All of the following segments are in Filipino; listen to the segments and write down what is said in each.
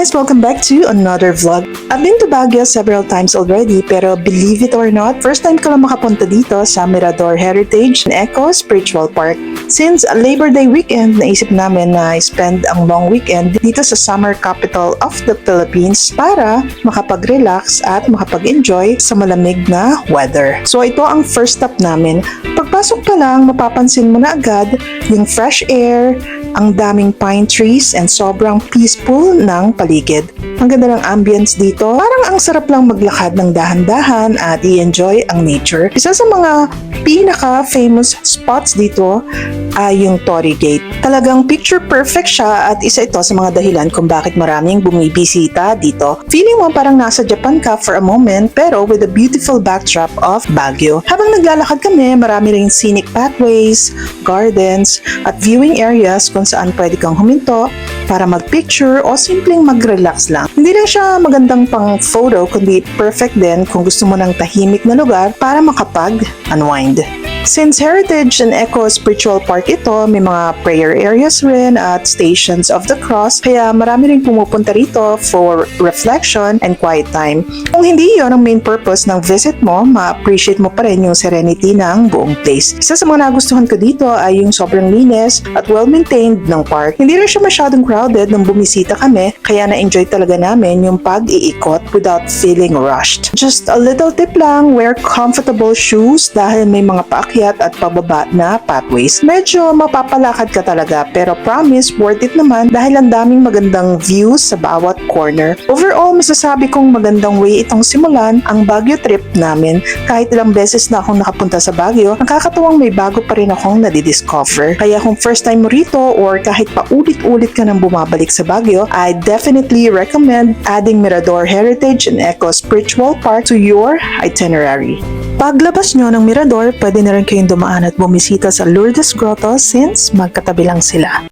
Guys, welcome back to another vlog. I've been to Baguio several times already, pero believe it or not, first time ko lang makapunta dito sa Mirador Heritage and Eco Spiritual Park. Since Labor Day weekend, naisip namin na spend ang long weekend dito sa summer capital of the Philippines para makapag-relax at makapag-enjoy sa malamig na weather. So ito ang first stop namin. Pagpasok pa lang, mapapansin mo na agad yung fresh air, ang daming pine trees and sobrang peaceful ng paligid. Ang ganda ng ambience dito. Parang ang sarap lang maglakad ng dahan-dahan at i-enjoy ang nature. Isa sa mga pinaka-famous spots dito ay yung Torii Gate. Talagang picture perfect siya at isa ito sa mga dahilan kung bakit maraming bumibisita dito. Feeling mo parang nasa Japan ka for a moment pero with a beautiful backdrop of Baguio. Habang naglalakad kami, marami ring scenic pathways, gardens at viewing areas kung saan pwede kang huminto para mag-picture o simpleng mag-relax lang. Hindi lang siya magandang pang photo kundi perfect din kung gusto mo ng tahimik na lugar para makapag-unwind. Since Heritage and Eco Spiritual Park ito, may mga prayer areas rin at stations of the cross, kaya marami rin pumupunta rito for reflection and quiet time. Kung hindi yon ang main purpose ng visit mo, ma-appreciate mo pa rin yung serenity ng buong place. Isa sa mga nagustuhan ko dito ay yung sobrang linis at well-maintained ng park. Hindi rin siya masyadong crowded nung bumisita kami, kaya na-enjoy talaga namin yung pag-iikot without feeling rushed. Just a little tip lang, wear comfortable shoes dahil may mga paakyat at pababa na pathways. Medyo mapapalakad ka talaga pero promise worth it naman dahil ang daming magandang views sa bawat corner. Overall, masasabi kong magandang way itong simulan ang Baguio trip namin. Kahit ilang beses na akong nakapunta sa Baguio, nakakatuwang may bago pa rin akong nadidiscover. Kaya kung first time mo rito or kahit paulit-ulit ka nang bumabalik sa Baguio, I definitely recommend adding Mirador Heritage and Eco Spiritual Park to your itinerary. Paglabas nyo ng Mirador, pwede na rin kayong dumaan at bumisita sa Lourdes Grotto since magkatabi lang sila.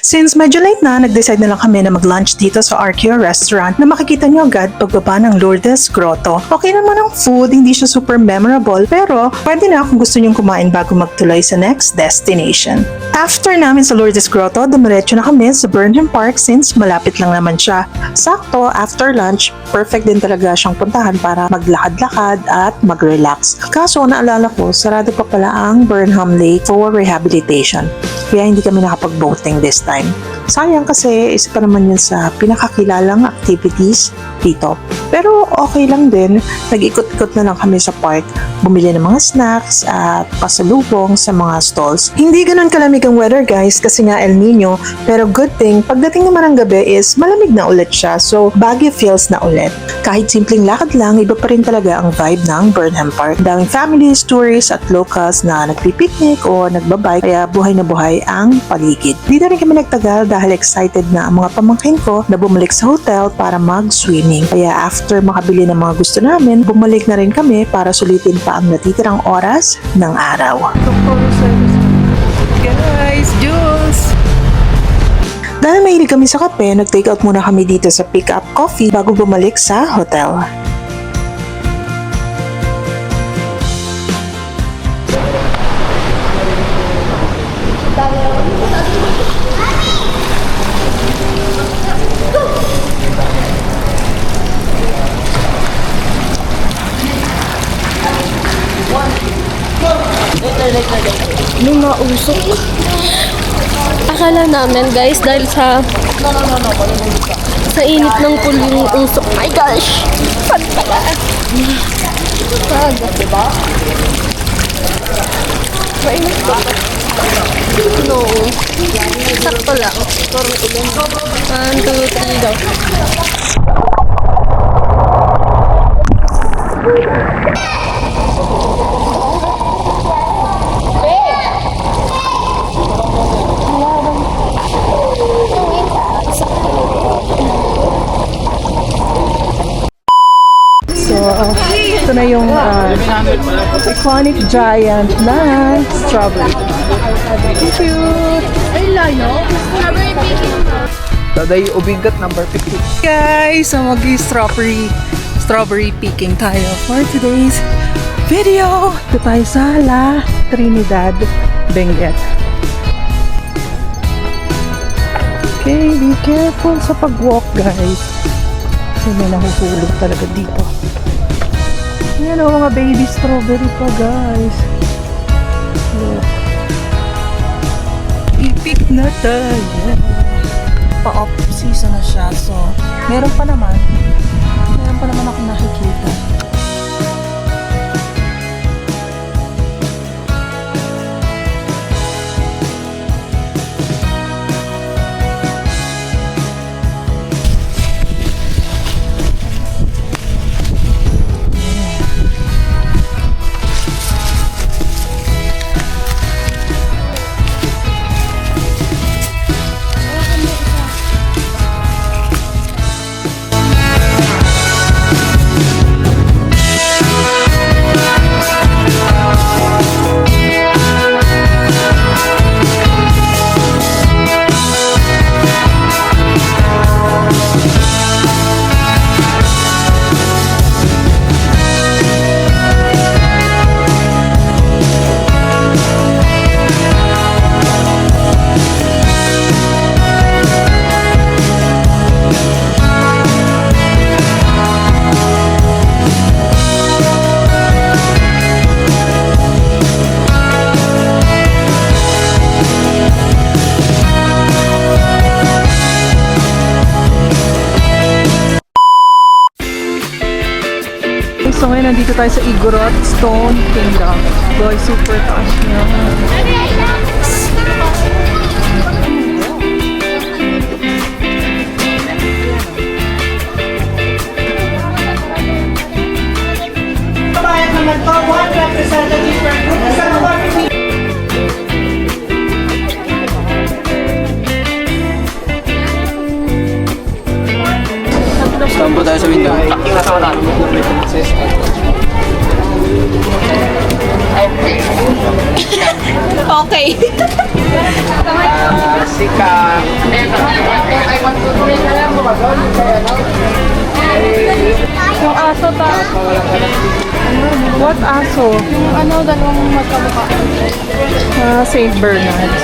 Since medyo late na, nag-decide na lang kami na mag-lunch dito sa Archeo Restaurant na makikita nyo agad pagbaba ng Lourdes Grotto. Okay naman ang food, hindi siya super memorable pero pwede na kung gusto nyong kumain bago magtuloy sa next destination. After namin sa Lourdes Grotto, dumiretso na kami sa Burnham Park since malapit lang naman siya. Sakto, after lunch, perfect din talaga siyang puntahan para maglakad-lakad at mag-relax. Kaso naalala ko, sarado pa pala ang Burnham Lake for rehabilitation. Kaya hindi kami nakapag-boating this time. Sayang kasi isa pa naman yun sa pinakakilalang activities dito. Pero okay lang din, nag-ikot-ikot na lang kami sa park, bumili ng mga snacks at pasalubong sa mga stalls. Hindi ganun kalamig ang weather guys kasi nga El Nino, pero good thing, pagdating naman ng gabi is malamig na ulit siya, so Baguio feels na ulit. Kahit simpleng lakad lang, iba pa rin talaga ang vibe ng Burnham Park. Daming families, tourists at locals na nagpipiknik o nagbabike, kaya buhay na buhay ang paligid. Dito rin kami nagtagal dahil excited na ang mga pamangkin ko na bumalik sa hotel para mag-swimming. Kaya after makabili ng mga gusto namin, bumalik na rin kami para sulitin pa ang natitirang oras ng araw. Guys, Jules! Dahil mahilig kami sa kape, nag-take out muna kami dito sa Pick Up Coffee bago bumalik sa hotel. May mausok. Akala namin guys dahil sa init ng pool yung usok. My gosh! Saan pala? Diba? Mainit ba? No. Sakto lang. 1, 2, 3, go. So, ito na yung iconic giant na strawberry. Cute! Ay, layo. Daday ubigat number 50. Guys, so strawberry picking tayo for today's video. Ito tayo sa La Trinidad, Benguet. Okay, be careful sa pag-walk, guys. Kasi may nahuhulog talaga dito. Yan o, mga baby strawberry pa, guys. Look. Ipik na tayo. Pa-off season na siya, so meron pa naman ako nakikita. So ngayon nandito tayo sa Igorot Stone Kingdom. Boy, super taas niya. Bayan naman po, one representative per group. Stampo tayo sa window. Okay. Sika. Yung aso ta. What aso? Yung dalawang magkamukha. St. Bernard's.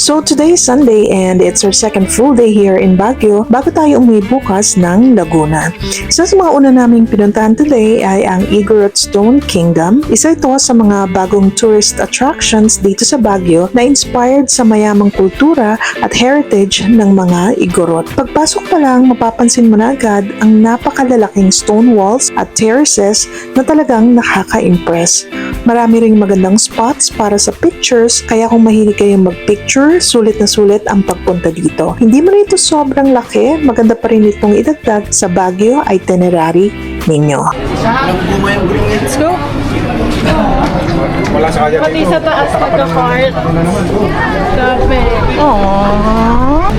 So today is Sunday and it's our second full day here in Baguio bago tayo umuwi bukas ng Laguna. Isa sa mga una naming pinuntahan today ay ang Igorot Stone Kingdom. Isa ito sa mga bagong tourist attractions dito sa Baguio na inspired sa mayamang kultura at heritage ng mga Igorot. Pagpasok pa lang, mapapansin mo na agad ang napakalalaking stone walls at terraces na talagang nakaka-impress. Marami ring magandang spots para sa pictures, kaya kung mahilig kayong mag-picture, sulit na sulit ang pagpunta dito. Hindi mo na ito sobrang laki, maganda pa rin itong idagdag sa Baguio itinerary ninyo. Let's go. Wala sa kanya. Pati sa taas nagka-cart. Grabe. Aww.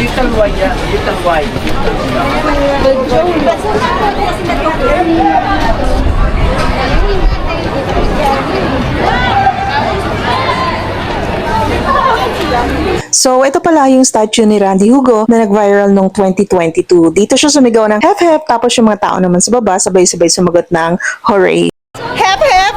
Little white, yeah. Little white. So, ito pala yung statue ni Randy Hugo na nag-viral noong 2022. Dito siya sumigaw ng hep hep, tapos yung mga tao naman sa baba sabay-sabay sumagot ng hooray. Hep hep!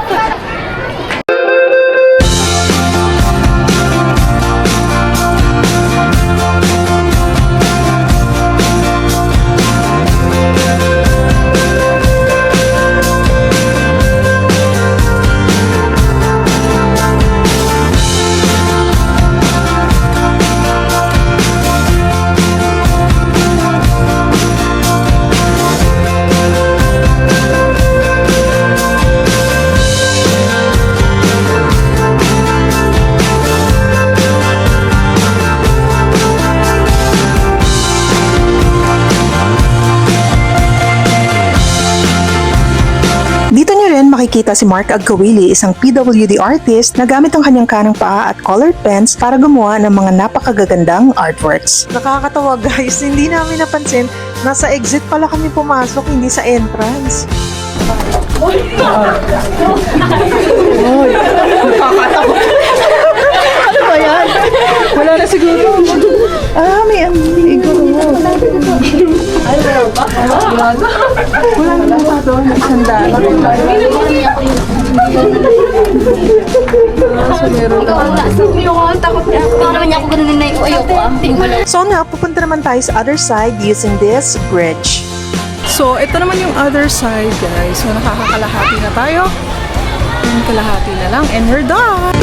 makikita si Mark Agkawili, isang PWD artist na gamit ang kanyang kanang paa at colored pens para gumawa ng mga napakagagandang artworks. Nakakatawa guys, hindi namin napansin, nasa exit pala kami pumasok, hindi sa entrance. Ano ba yan? Wala na siguro. May amigo. Wala na lang doon. Isang daan. So na, pupunta naman tayo sa other side using this bridge. So, ito naman yung other side, guys. So, nakakakalahati na tayo. Yung kalahati na lang and we're done!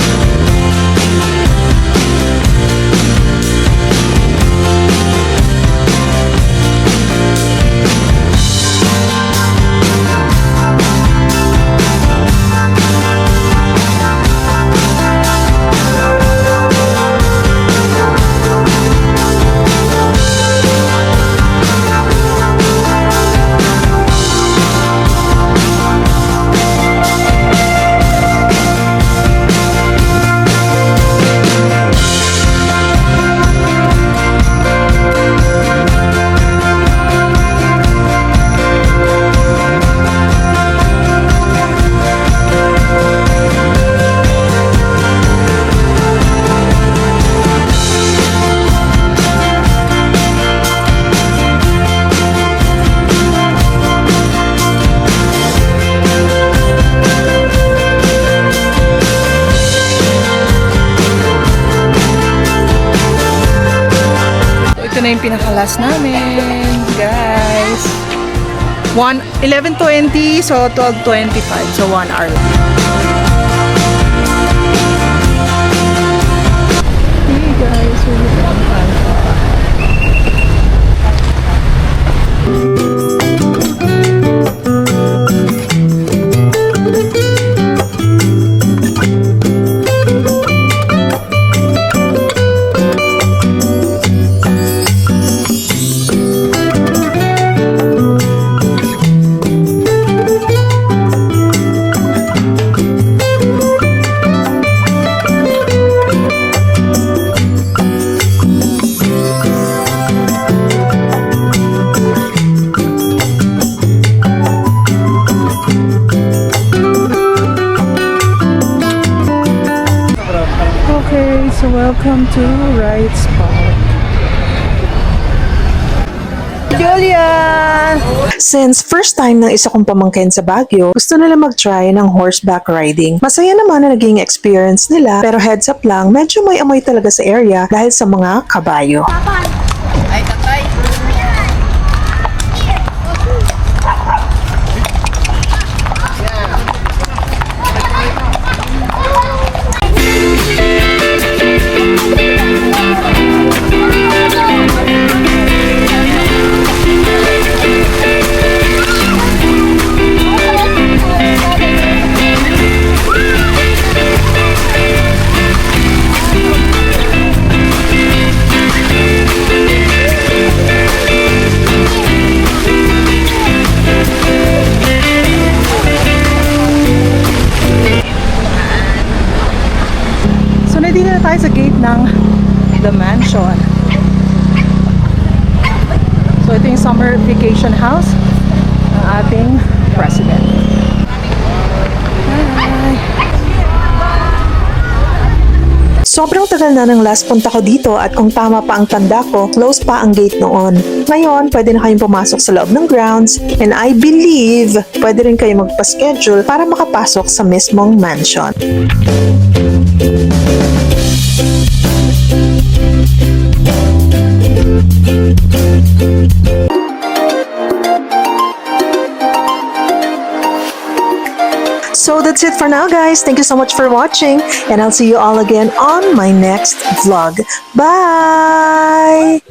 Ito na yung pinakalas namin, guys. 11:20, so 12:25. So 1 hour lang. Hey guys, we're done. Okay, so welcome to Rides Park. Julia! Since first time ng isa kong pamangkin sa Baguio, gusto nila mag-try ng horseback riding. Masaya naman na naging experience nila, pero heads up lang, medyo may amoy talaga sa area dahil sa mga kabayo. Ay, tatay. Nandito na tayo sa gate ng The Mansion. So ito yung summer vacation house ng ating president. Hi! Sobrang tagal na ng last punta ko dito at kung tama pa ang tanda ko, close pa ang gate noon. Ngayon, pwede na kayong pumasok sa loob ng grounds and I believe pwede rin kayo magpa-schedule para makapasok sa mismong mansion. So that's it for now, guys. Thank you so much for watching and I'll see you all again on my next vlog. Bye!